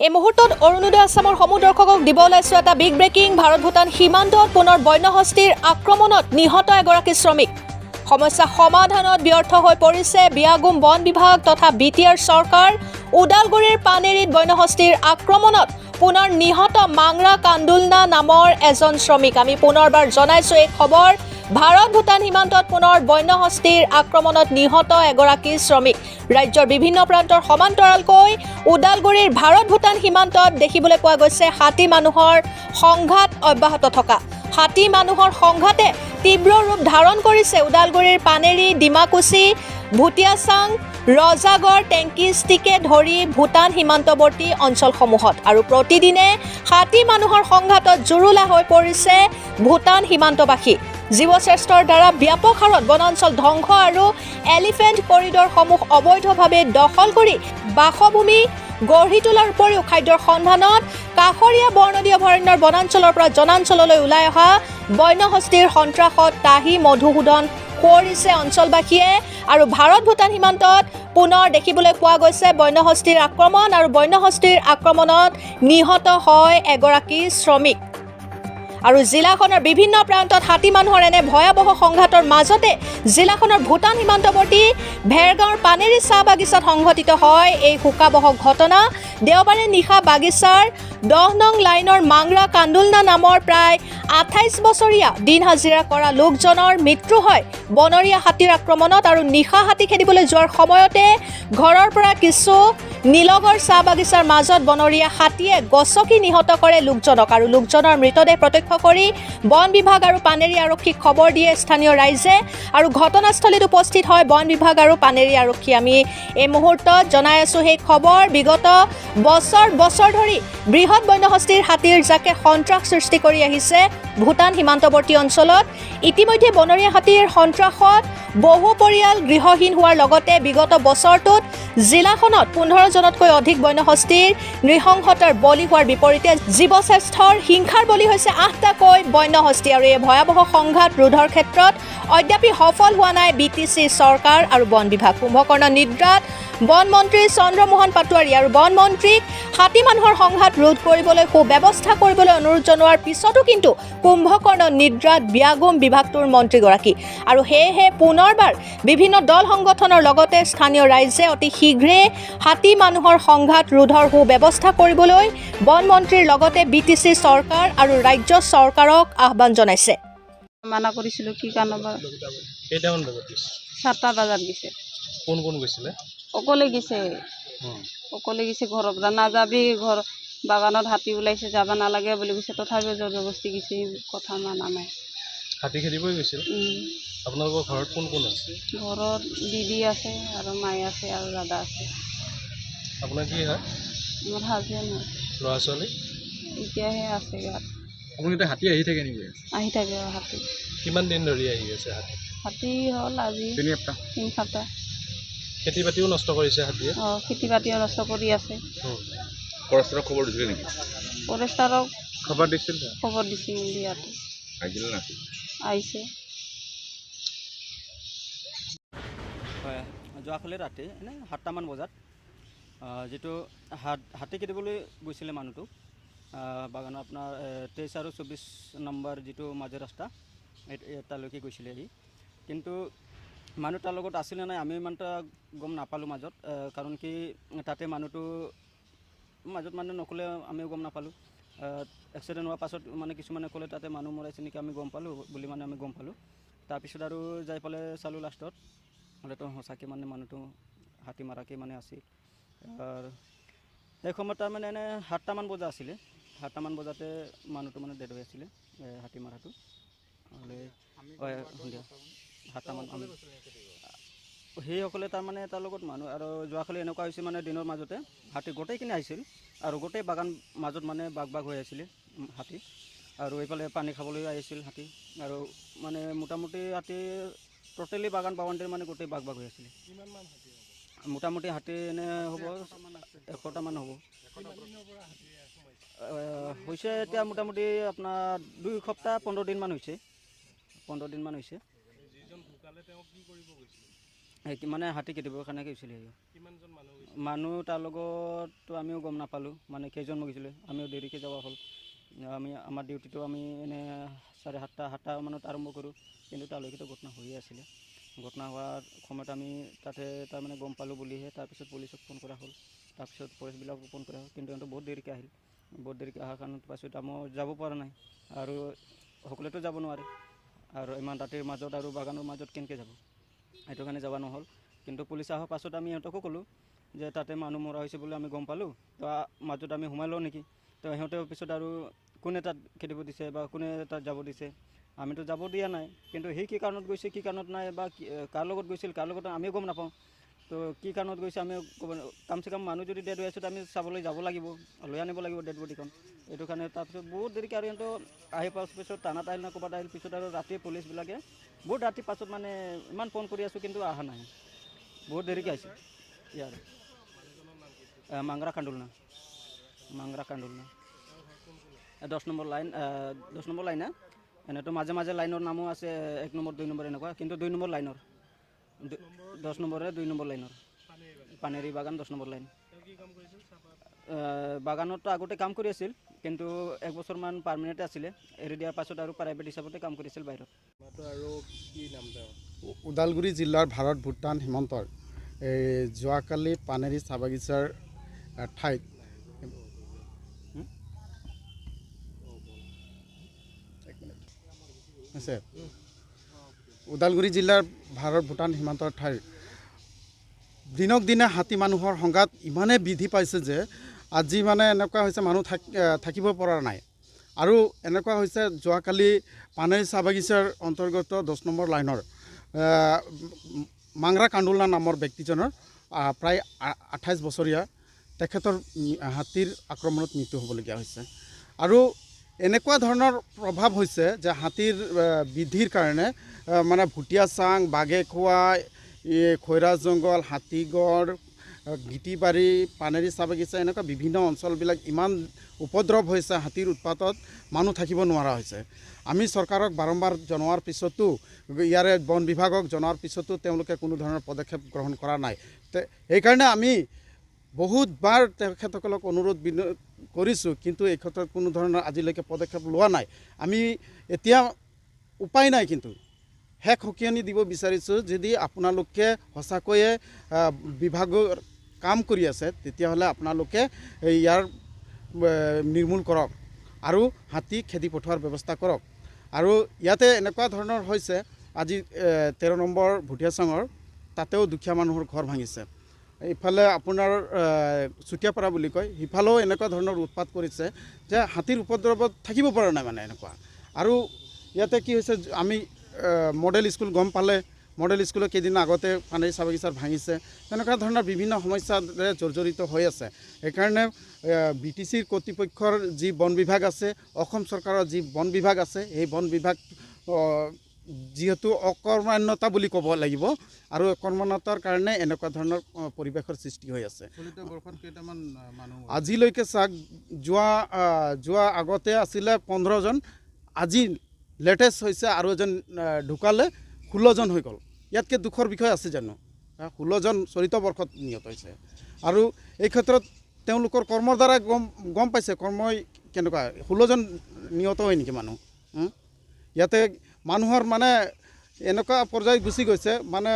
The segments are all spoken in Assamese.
এই মুহূৰ্তত অৰুণোদয় আসামৰ সমূহ দৰ্শকক দিব ওলাইছো এটা বিগ ব্ৰেকিং। ভাৰত ভূটান সীমান্তত পুনৰ বন্যহস্তীৰ আক্ৰমণত নিহত এগৰাকী শ্ৰমিক। সমস্যা সমাধানত ব্যৰ্থ হৈ পৰিছে বিয়াগুম বন বিভাগ তথা বিটিআৰ চৰকাৰ। ওদালগুৰিৰ পানেৰীত বন্যহস্তীৰ আক্ৰমণত পুনৰ নিহত মাংৰা কান্দুলনা নামৰ এজন শ্ৰমিক। আমি পুনৰবাৰ জনাইছো এই খবৰ। ভাৰত ভূটান সীমান্তত পুনৰ বন্যহস্তীৰ আক্ৰমণত নিহত এগৰাকী শ্ৰমিক। ৰাজ্যৰ বিভিন্ন প্ৰান্তৰ সমান্তৰালকৈ ওদালগুৰিৰ ভাৰত ভূটান সীমান্তত দেখিবলৈ পোৱা গৈছে হাতী মানুহৰ সংঘাত অব্যাহত থকা। হাতী মানুহৰ সংঘাতে তীব্ৰ ৰূপ ধাৰণ কৰিছে ওদালগুৰিৰ পানেৰী, ডিমাকুচি, ভুটিয়াচাং, ৰজাগড়, টেংকিষ্টিকে ধৰি ভূটান সীমান্তৱৰ্তী অঞ্চলসমূহত। আৰু প্ৰতিদিনে হাতী মানুহৰ সংঘাতত জুৰুলা হৈ পৰিছে ভূটান সীমান্তবাসী। জীৱশ্ৰেষ্ঠৰ দ্বাৰা ব্যাপক হাৰত বনাঞ্চল ধ্বংস আৰু এলিফেণ্ট কৰিডৰসমূহ অবৈধভাৱে দখল কৰি বাসভূমি গঢ়ি তোলাৰ উপৰিও খাদ্যৰ সন্ধানত কাষৰীয়া বৰ্ণদী অভয়াৰণ্যৰ বনাঞ্চলৰ পৰা জনাঞ্চললৈ ওলাই অহা বন্যহস্তীৰ সন্ত্ৰাসত তাহি মধুসূদন কৰিছে অঞ্চলবাসীয়ে। আৰু ভাৰত ভূটান সীমান্তত পুনৰ দেখিবলৈ পোৱা গৈছে বন্যহস্তীৰ আক্ৰমণ আৰু বন্যহস্তীৰ আক্ৰমণত নিহত হয় এগৰাকী শ্ৰমিক। আৰু জিলাখনৰ বিভিন্ন প্ৰান্তত হাতী মানুহৰ এনে ভয়াৱহ সংঘাতৰ মাজতে জিলাখনৰ ভূটান সীমান্তৱৰ্তী ভেৰগাঁৱৰ পানেৰী চাহ বাগিচাত সংঘটিত হয় এই শোকাবহ ঘটনা। দেওবাৰে নিশা বাগিচাৰ 10 নং লাইনৰ মাংৰা কান্দুলনা নামৰ প্ৰায় 28 বছৰীয়া দিন হাজিৰা কৰা লোকজনৰ মৃত্যু হয় বনৰীয়া হাতীৰ আক্ৰমণত। আৰু নিশা হাতী খেদিবলৈ যোৱাৰ সময়তে ঘৰৰ পৰা কিছু নীলগড় চাহ বাগিচাৰ মাজত বনৰীয়া হাতীয়ে গছকি নিহত কৰে লোকজনক। আৰু লোকজনৰ মৃতদেহ প্ৰত্যক্ষ কৰি বন বিভাগ আৰু পানেৰী আৰক্ষীক খবৰ দিয়ে স্থানীয় ৰাইজে। আৰু ঘটনাস্থলীত উপস্থিত হয় বন বিভাগ আৰু পানেৰী আৰক্ষী। আমি এই মুহূৰ্তত জনাই আছো সেই খবৰ। বিগত বছৰ ধৰি বৃহৎ বন্যহস্তীৰ হাতীৰ জাকে সন্ত্ৰাস সৃষ্টি কৰি আহিছে ভূটান সীমান্তৱৰ্তী অঞ্চলত। ইতিমধ্যে বনৰীয়া হাতীৰ সন্ত্ৰাসত বহু পৰিয়াল গৃহহীন হোৱাৰ লগতে বিগত বছৰটোত জিলাখনত 15 জনতকৈ অধিক বন্যহস্তীৰ নৃশংসতাৰ বলি হোৱাৰ বিপৰীতে জীৱশ্ৰেষ্ঠৰ হিংসাৰ বলি হৈছে 8টাকৈ বন্যহস্তী। আৰু এই ভয়াৱহ সংঘাত ৰোধৰ ক্ষেত্ৰত অদ্যাপি সফল হোৱা নাই বিটিচি চৰকাৰ আৰু বন বিভাগ। কুম্ভকৰ্ণ নিদ্ৰাত বন মন্ত্ৰী চন্দ্ৰমোহন পাটোৱাৰী আৰু বন মন্ত্ৰীক হাতী মানুহৰ সংঘাত ৰোধ কৰিবলৈ সুব্যৱস্থা কৰিবলৈ অনুৰোধ জনোৱাৰ পিছতো কিন্তু কুম্ভকৰ্ণ নিদ্ৰাত বিয়াগুম বিভাগটোৰ মন্ত্ৰীগৰাকী। আৰু সেয়েহে পুনৰবাৰ বিভিন্ন দল সংগঠনৰ লগতে স্থানীয় ৰাইজে অতি শীঘ্ৰে হাতী মানুহৰ সংঘাত ৰোধৰ সুব্যৱস্থা কৰিবলৈ বন মন্ত্ৰীৰ লগতে বিটিচি চৰকাৰ আৰু ৰাজ্য চৰকাৰক আহ্বান জনাইছে। মানা কৰিছিলোঁ কি কাৰণত কেইটামান বজাত গৈছে? 7টা বজাত গৈছে। কোন কোন গৈছিলে? অকলে গৈছে, অকলে গৈছে। ঘৰৰ পৰা নাযাবি, ঘৰ বাগানত হাতী ওলাইছে যাব নালাগে বুলি কৈছে, তথাপিও জোৰ জবস্তি গৈছে, কথা মানা নাই। হাতী খেদিবই গৈছিল? আপোনালোকৰ ঘৰত কোন কোন আছে? ঘৰত দিদি আছে আৰু মায়ে আছে আৰু দাদা আছে। আপোনাৰ কি হয়? মোৰ হাজবেণ্ড হয়। ল'ৰা ছোৱালী? এতিয়াহে আছে ইয়াত। আপুনি এতিয়া হাতী আহি থাকে নেকি? আহি থাকে হাতী। কিমান দিন ধৰি আহি আছে হাতী? হাতী হ'ল আজি 3 সপ্তাহ। খেতি বাতিও নষ্ট কৰিছে হাতীয়ে? খেতি বাতিও নষ্ট কৰি আছে। ফৰেষ্টাৰক খবৰ দিছিলে নেকি? ফৰেষ্টাৰক খবৰ দিছিল? খবৰ দিছিল ইয়াতে। আহিছিল নাছিল? আহিছে। হয়, যোৱাকালি ৰাতি এনে 7টামান বজাত যিটো হাতী খেদিবলৈ গৈছিলে মানুহটো বাগানৰ আপোনাৰ 23 আৰু 24 নম্বৰ যিটো মাজৰ ৰাস্তা তালৈকে গৈছিলে সি। কিন্তু মানুহ তাৰ লগত আছিলে নাই আমি ইমান এটা গম নাপালোঁ মাজত, কাৰণ কি তাতে মানুহটো মাজত মানে নক'লে আমিও গম নাপালোঁ। এক্সিডেণ্ট হোৱাৰ পাছত মানে কিছুমানে ক'লে তাতে মানুহ মৰাইছে নেকি, আমি গম পালোঁ বুলি মানে আমি গম পালোঁ। তাৰপিছত আৰু যাই পেলাই চালোঁ লাষ্টত হ'লেতো সঁচাকৈ মানে মানুহটো হাতী মাৰাকৈ মানে আছিল। সেই সময়ত তাৰমানে এনে 7টামান বজা আছিলে, 7টামান বজাতে মানুহটো মানে ডেড হৈ আছিলে হাতী মাৰাটো হ'লে। সন্ধিয়া 7টামান সেইসকলে তাৰমানে তাৰ লগত মানুহ আৰু যোৱাকালি এনেকুৱা হৈছে মানে দিনৰ মাজতে হাতী গোটেইখিনি আহিছিল আৰু গোটেই বাগান মাজত মানে বাঘ হৈ আছিলে হাতী। আৰু এইফালে পানী খাবলৈ আহিছিল হাতী। আৰু মানে মোটামুটি হাতী টোটেলি বাগান বাউণ্ডেৰী মানে গোটেই বাঘ হৈ আছিলে। মোটামুটি হাতী এনে হ'ব 100টামান হ'ব হৈছে এতিয়া। মোটামুটি আপোনাৰ 2 সপ্তাহ 15 দিনমান হৈছে। 15 দিনমান হৈছে। মানে হাতী খেদিবৰ কাৰণে গৈছিলে। কিমানজন মানুহ গৈছিল? মানুহ তাৰ লগততো আমিও গম নাপালোঁ, মানে কেইজন গৈছিলে, আমিও দেৰিকৈ যাব হ'ল। আমাৰ ডিউটিটো আমি এনে 7:30 মানত আৰম্ভ কৰোঁ, কিন্তু তালৈকেতো ঘটনা হৈয়ে আছিলে। ঘটনা হোৱাৰ সময়ত আমি তাতে তাৰমানে গম পালোঁ বুলিহে তাৰপিছত পুলিচক ফোন কৰা হ'ল, তাৰপিছত ফৰেষ্টবিলাকক ফোন কৰা হ'ল, কিন্তু সিহঁতে বহুত দেৰিকৈ আহিল। বহুত দেৰিকৈ অহাৰ কাৰণে পাছত আমি যাব পৰা নাই, আৰু সকলোৱেতো যাব নোৱাৰে, আৰু ইমান ৰাতিৰ মাজত আৰু বাগানৰ মাজত কেনেকৈ যাব, সেইটো কাৰণে যাব নহ'ল। কিন্তু পুলিচ অহাৰ পাছত আমি সিহঁতকো ক'লোঁ যে তাতে মানুহ মৰা হৈছে বুলি আমি গম পালোঁ, তো মাজত আমি সোমাই লওঁ নেকি। তো সিহঁতেও পিছত আৰু কোনে তাত খেদিব দিছে বা কোনে তাত যাব দিছে, আমিতো যাব দিয়া নাই। কিন্তু সেই কি কাৰণত গৈছে, কি কাৰণত নাই, বা কাৰ লগত গৈছিল, কাৰ লগত আমিও গম নাপাওঁ। তো কি কাৰণত গৈছে আমি কমচে কম মানুহ যদি ডেড হৈ আছে আমি চাবলৈ যাব লাগিব, লৈ আনিব লাগিব ডেড বডিখন। এইটো কাৰণে তাৰপিছত বহুত দেৰিকৈ আৰু সিহঁতৰ আহি পোৱাৰ পিছত থানাত আহিল না ক'ৰবাত আহিল, পিছত আৰু ৰাতি পুলিচবিলাকে বহুত ৰাতি পাছত মানে ইমান ফোন কৰি আছোঁ কিন্তু অহা নাই, বহুত দেৰিকৈ আহিছে। ইয়াৰ Mangra Kandulna, Mangra Kandulna 10 number line, 10 number line. এনেতো মাজে মাজে লাইনৰ নামো আছে 1 নম্বৰ 2 নম্বৰ এনেকুৱা, কিন্তু 2 নম্বৰ লাইনৰ, 10 নম্বৰে 2 নম্বৰ লাইনৰ, পানেৰী বাগান 10 নম্বৰ লাইন। বাগানতো আগতে কাম কৰি আছিল, কিন্তু 1 বছৰমান পাৰ্মানেণ্টে আছিলে, এৰি দিয়াৰ পাছত আৰু প্ৰাইভেট হিচাপতে কাম কৰিছিল বাহিৰত। আৰু কি নাম তেওঁ? ওদালগুৰি জিলাৰ ভাৰত ভূটান সীমান্তৰ যোৱাকালি পানেৰী চাহ বাগিচাৰ ঠাইত আছে ওদালগুৰি জিলাৰ ভাৰত ভূটান সীমান্তৰ ঠাইৰ দিনক দিনে হাতী মানুহৰ সংঘাত ইমানেই বৃদ্ধি পাইছে যে আজি মানে এনেকুৱা হৈছে মানুহ থাকিব পৰা নাই। আৰু এনেকুৱা হৈছে যোৱাকালি পানেৰী চাহ বাগিচাৰ অন্তৰ্গত 10 নম্বৰ লাইনৰ মাংৰা কান্দুলনা নামৰ ব্যক্তিজনৰ প্ৰায় 28 বছৰীয়া তেখেতৰ হাতীৰ আক্ৰমণত মৃত্যু হ'বলগীয়া হৈছে। আৰু এনেকুৱা ধৰণৰ প্ৰভাৱ হৈছে যে হাতীৰ বৃদ্ধিৰ কাৰণে মানে ভুটীয়া চাং, বাঘে খোৱা, খৈৰা জংঘল, হাতীগড়, গীতিবাৰী, পানেৰী চাহ বাগিচা এনেকুৱা বিভিন্ন অঞ্চলবিলাক ইমান উপদ্ৰৱ হৈছে, হাতীৰ উৎপাতত মানুহ থাকিব নোৱাৰা হৈছে। আমি চৰকাৰক বাৰম্বাৰ জনোৱাৰ পিছতো, ইয়াৰে বন বিভাগক জনোৱাৰ পিছতো তেওঁলোকে কোনো ধৰণৰ পদক্ষেপ গ্ৰহণ কৰা নাই। সেইকাৰণে আমি বহুতবাৰ তেখেতসকলক অনুৰোধ কৰিছোঁ, কিন্তু এই ক্ষেত্ৰত কোনো ধৰণৰ আজিলৈকে পদক্ষেপ লোৱা নাই। আমি এতিয়া উপায় নাই, কিন্তু শেষ সকিয়নি দিব বিচাৰিছোঁ, যদি আপোনালোকে সঁচাকৈয়ে বিভাগৰ কাম কৰি আছে তেতিয়াহ'লে আপোনালোকে ইয়াৰ নিৰ্মূল কৰক আৰু হাতী খেদি পঠোৱাৰ ব্যৱস্থা কৰক। আৰু ইয়াতে এনেকুৱা ধৰণৰ হৈছে, আজি 13 নম্বৰ ভুটীয়া চাঙৰ তাতেও দুখীয়া মানুহৰ ঘৰ ভাঙিছে। ইফালে আপোনাৰ চুতীয়াপাৰা বুলি কয়, সিফালেও এনেকুৱা ধৰণৰ উৎপাত কৰিছে যে হাতীৰ উপদ্ৰৱত থাকিব পৰা নাই মানে এনেকুৱা। আৰু ইয়াতে কি হৈছে, আমি মডেল স্কুল গম পালে, মডেল স্কুলৰ কেইদিন আগতে পানেৰী চাহ বাগিচাৰ ভাঙিছে, তেনেকুৱা ধৰণৰ বিভিন্ন সমস্যাৰে জৰ্জৰিত হৈ আছে। সেইকাৰণে BTCৰ কৰ্তৃপক্ষৰ যি বন বিভাগ আছে, অসম চৰকাৰৰ যি বন বিভাগ আছে, এই বন বিভাগ যিহেতু অকৰ্মণ্যতা বুলি ক'ব লাগিব, আৰু অকৰ্মণ্যতাৰ কাৰণে এনেকুৱা ধৰণৰ পৰিৱেশৰ সৃষ্টি হৈ আছে। আজিলৈকে চাওক, যোৱা আগতে আছিলে 15জন, আজি লেটেষ্ট হৈছে আৰু এজন ঢুকালে, 16জন হৈ গ'ল। ইয়াতকৈ দুখৰ বিষয় আছে জানো? 16জন চলিত বৰ্ষত নিহত হৈছে। আৰু এই ক্ষেত্ৰত তেওঁলোকৰ কৰ্মৰ দ্বাৰা গম পাইছে কৰ্মই কেনেকুৱা। 16জন নিহত হয় নেকি মানুহ? ইয়াতে মানুহৰ মানে এনেকুৱা পৰ্যায় গুচি গৈছে, মানে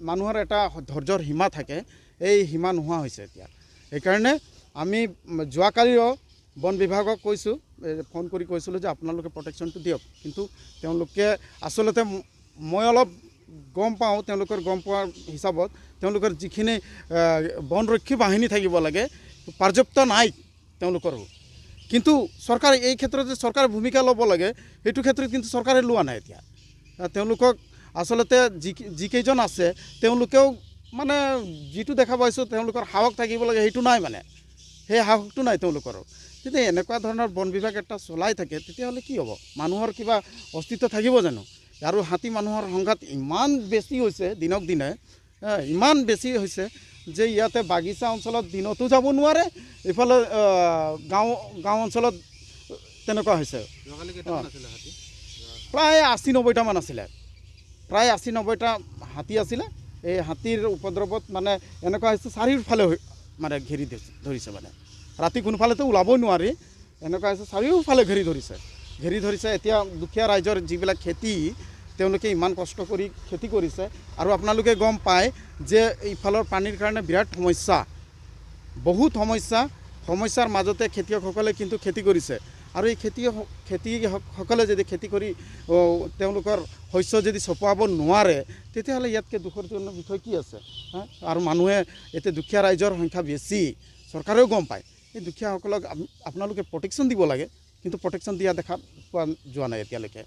মানুহৰ এটা ধৈৰ্যৰ সীমা থাকে, এই সীমা নোহোৱা হৈছে এতিয়া। সেইকাৰণে আমি যোৱাকালিও বন বিভাগক কৈছোঁ, ফোন কৰি কৈছিলোঁ যে আপোনালোকে প্ৰটেকশ্যনটো দিয়ক, কিন্তু তেওঁলোকে আচলতে মই অলপ গম পাওঁ, তেওঁলোকৰ গম পোৱাৰ হিচাপত তেওঁলোকৰ যিখিনি বনৰক্ষী বাহিনী থাকিব লাগে পৰ্যাপ্ত নাই তেওঁলোকৰো। কিন্তু চৰকাৰে এই ক্ষেত্ৰত যে চৰকাৰে ভূমিকা ল'ব লাগে, সেইটো ক্ষেত্ৰত কিন্তু চৰকাৰে লোৱা নাই। এতিয়া তেওঁলোকক আচলতে যিকেইজন আছে তেওঁলোকেও মানে যিটো দেখা পাইছোঁ তেওঁলোকৰ সাহস থাকিব লাগে, সেইটো নাই, মানে সেই সাহসটো নাই তেওঁলোকৰো। তেতিয়া এনেকুৱা ধৰণৰ বন বিভাগ এটা চলাই থাকে, তেতিয়াহ'লে কি হ'ব? মানুহৰ কিবা অস্তিত্ব থাকিব জানো? আৰু হাতী মানুহৰ সংঘাত ইমান বেছি হৈছে দিনক দিনে, ইমান বেছি হৈছে যে ইয়াতে বাগিচা অঞ্চলত দিনতো যাব নোৱাৰে, ইফালে গাঁও অঞ্চলত তেনেকুৱা হৈছে। প্ৰায় 80-90টামান আছিলে, প্ৰায় 80-90টা হাতী আছিলে। এই হাতীৰ উপদ্ৰৱত মানে এনেকুৱা হৈছে চাৰিওফালে মানে ঘেৰি ধৰিছে মানে ৰাতি কোনোফালেতো ওলাবই নোৱাৰি এনেকুৱা হৈছে চাৰিওফালে ঘেৰি ধৰিছে এতিয়া দুখীয়া ৰাইজৰ যিবিলাক খেতি তেওঁলোকে ইমান কষ্ট কৰি খেতি কৰিছে আৰু আপোনালোকে গম পায় যে এইফালৰ পানীৰ কাৰণে বিৰাট সমস্যা বহুত সমস্যাৰ মাজতে খেতিয়কসকলে কিন্তু খেতি কৰিছে আৰু এই খেতিয়কসকলে যদি খেতি কৰি তেওঁলোকৰ শস্য যদি চপাব নোৱাৰে তেতিয়াহ'লে ইয়াতকৈ দুখজনক বিষয় কি আছে আৰু মানুহে এতিয়া দুখীয়া ৰাইজৰ সংখ্যা বেছি চৰকাৰেও গম পায় এই দুখীয়াসকলক আপোনালোকে প্ৰটেকশ্যন দিব লাগে কিন্তু প্ৰটেকশ্যন দিয়া দেখা পোৱা যোৱা নাই এতিয়ালৈকে